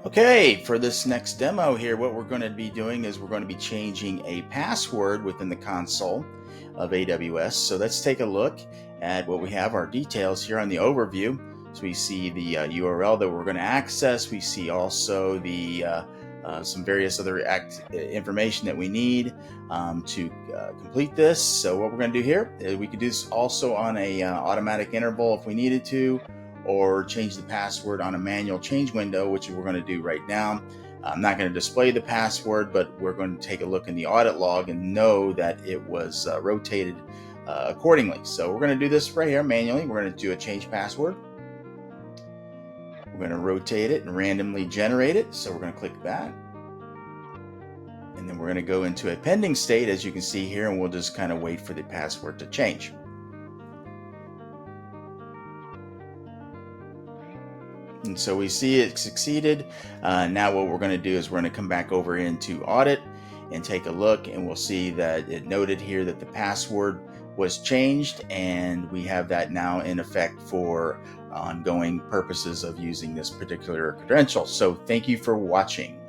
Okay, for this next demo here, what we're going to be doing is we're going to be changing a password within the console of AWS. So let's take a look at what we have, our details here on the overview. So we see the URL that we're going to access. We see also the some various other information that we need to complete this. So what we're going to do here is we could do this also on a automatic interval if we needed to, or change the password on a manual change window, which we're going to do right now. I'm not going to display the password, but we're going to take a look in the audit log and know that it was rotated accordingly. So we're going to do this right here manually. We're going to do a change password. We're going to rotate it and randomly generate it. So we're going to click that. And then we're going to go into a pending state, as you can see here, and we'll just kind of wait for the password to change. And so we see it succeeded. Now what we're going to do is we're going to come back over into audit and take a look, and we'll see that it noted here that the password was changed, and we have that now in effect for ongoing purposes of using this particular credential. So thank you for watching.